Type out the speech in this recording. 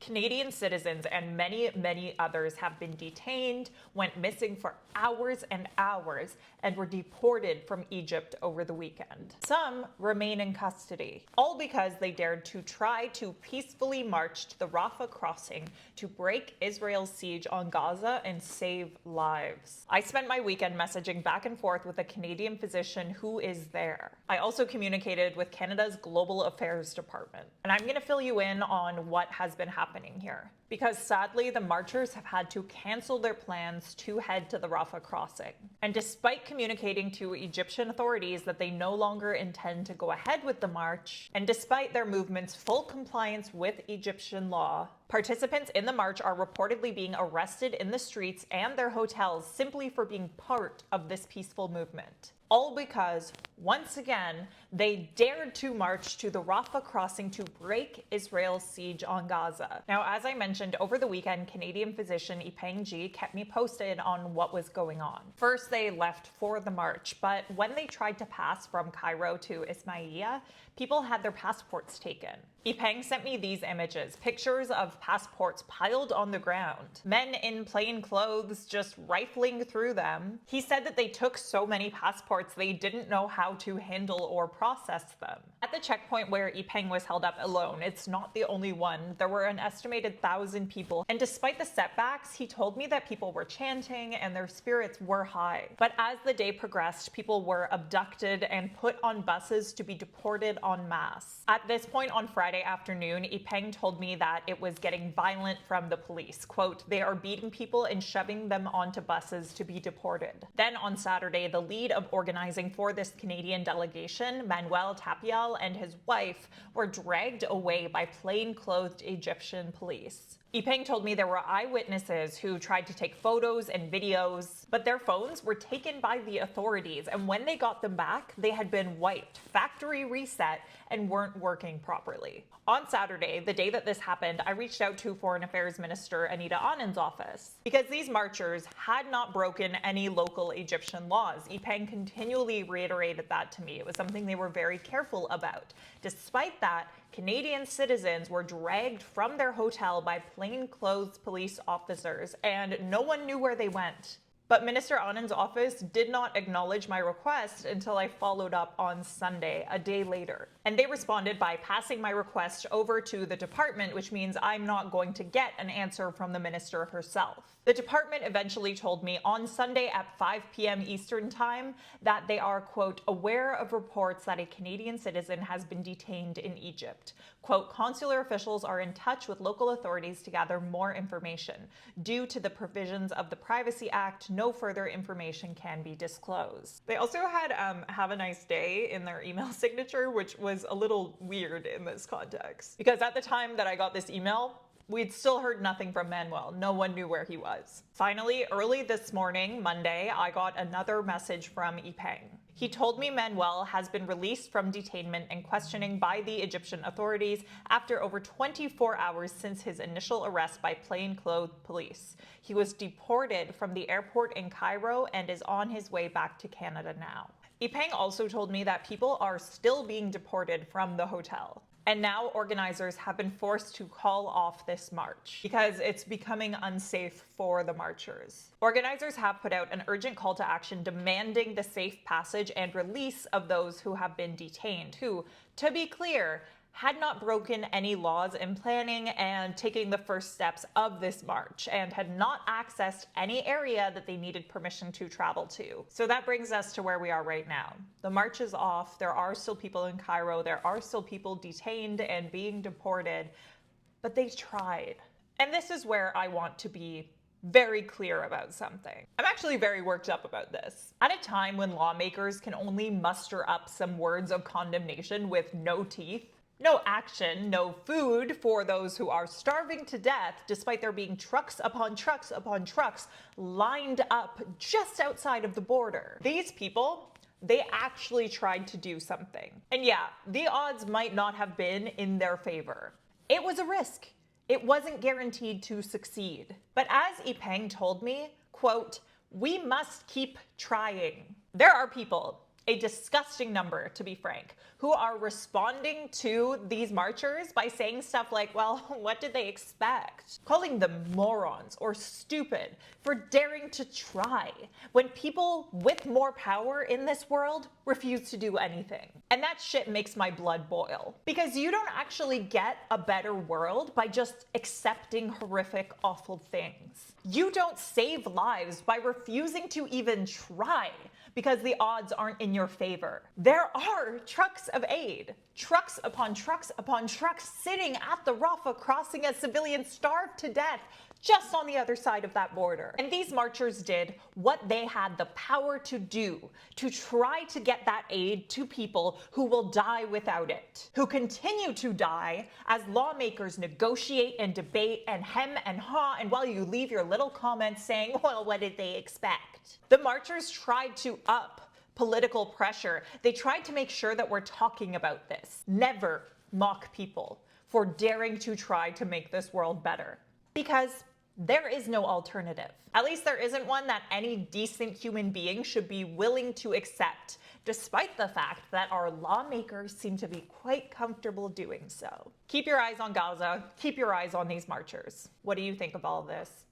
Canadian citizens and many others have been detained, went missing for hours and hours, and were deported from Egypt over the weekend. Some remain in custody, all because they dared to try to peacefully march to the Rafah crossing to break Israel's siege on Gaza and save lives. I spent my weekend messaging back and forth with a Canadian physician who is there. I also communicated with Canada's Global Affairs Department. And I'm going to fill you in on what has been happening here. Because sadly, the marchers have had to cancel their plans to head to the Rafah crossing. And despite communicating to Egyptian authorities that they no longer intend to go ahead with the march, and despite their movement's full compliance with Egyptian law, participants in the march are reportedly being arrested in the streets and their hotels simply for being part of this peaceful movement. All because, once again, they dared to march to the Rafah crossing to break Israel's siege on Gaza. Now, as I mentioned, over the weekend, Canadian physician Yipeng Ge kept me posted on what was going on. First, they left for the march, but when they tried to pass from Cairo to Ismailia, people had their passports taken. Yipeng sent me these images, pictures of passports piled on the ground, men in plain clothes just rifling through them. He said that they took so many passports they didn't know how to handle or process them. At the checkpoint where Yipeng was held up alone, it's not the only one. There were an estimated 1,000 people, and despite the setbacks, he told me that people were chanting and their spirits were high. But as the day progressed, people were abducted and put on buses to be deported en masse. At this point on Friday afternoon, Yipeng told me that it was getting violent from the police. Quote, "They are beating people and shoving them onto buses to be deported." Then on Saturday, the lead of organizing for this Canadian delegation, Manuel Tapial, and his wife were dragged away by plain-clothed Egyptian police. Yipeng told me there were eyewitnesses who tried to take photos and videos, but their phones were taken by the authorities, and when they got them back, they had been wiped, factory reset, and weren't working properly. On Saturday, the day that this happened, I reached out to Foreign Affairs Minister Anita Anand's office because these marchers had not broken any local Egyptian laws. Yipeng continually reiterated that to me. It was something they were very careful about. Despite that, Canadian citizens were dragged from their hotel by plainclothes police officers, and no one knew where they went. But Minister Anand's office did not acknowledge my request until I followed up on Sunday, a day later. And they responded by passing my request over to the department, which means I'm not going to get an answer from the minister herself. The department eventually told me on Sunday at 5 p.m. Eastern Time that they are, quote, aware of reports that a Canadian citizen has been detained in Egypt. Quote, consular officials are in touch with local authorities to gather more information. Due to the provisions of the Privacy Act, no further information can be disclosed. They also had have a nice day in their email signature, which was a little weird in this context. Because at the time that I got this email, we'd still heard nothing from Manuel. No one knew where he was. Finally, early this morning, Monday, I got another message from Yipeng. He told me Manuel has been released from detainment and questioning by the Egyptian authorities after over 24 hours since his initial arrest by plainclothes police. He was deported from the airport in Cairo and is on his way back to Canada now. Yipeng also told me that people are still being deported from the hotel. And now organizers have been forced to call off this march because it's becoming unsafe for the marchers. Organizers have put out an urgent call to action demanding the safe passage and release of those who have been detained, who, to be clear, had not broken any laws in planning and taking the first steps of this march and had not accessed any area that they needed permission to travel to. So that brings us to where we are right now. The march is off. There are still people in Cairo. There are still people detained and being deported, but they tried. And this is where I want to be very clear about something. I'm actually very worked up about this. At a time when lawmakers can only muster up some words of condemnation with no teeth, no action, no food for those who are starving to death, despite there being trucks upon trucks upon trucks lined up just outside of the border. These people, they actually tried to do something. And yeah, the odds might not have been in their favor. It was a risk. It wasn't guaranteed to succeed. But as Yipeng told me, quote, we must keep trying. There are people A disgusting number, to be frank, who are responding to these marchers by saying stuff like, well, what did they expect? Calling them morons or stupid for daring to try when people with more power in this world refuse to do anything. And that shit makes my blood boil. Because you don't actually get a better world by just accepting horrific, awful things. You don't save lives by refusing to even try because the odds aren't in your favor. There are trucks of aid, trucks upon trucks upon trucks sitting at the Rafah crossing as civilians starve to death just on the other side of that border. And these marchers did what they had the power to do to try to get that aid to people who will die without it, who continue to die as lawmakers negotiate and debate and hem and haw, and while you leave your little comments saying, well, what did they expect? The marchers tried to up political pressure. They tried to make sure that we're talking about this. Never mock people for daring to try to make this world better. Because there is no alternative. At least there isn't one that any decent human being should be willing to accept, despite the fact that our lawmakers seem to be quite comfortable doing so. Keep your eyes on Gaza. Keep your eyes on these marchers. What do you think of all of this?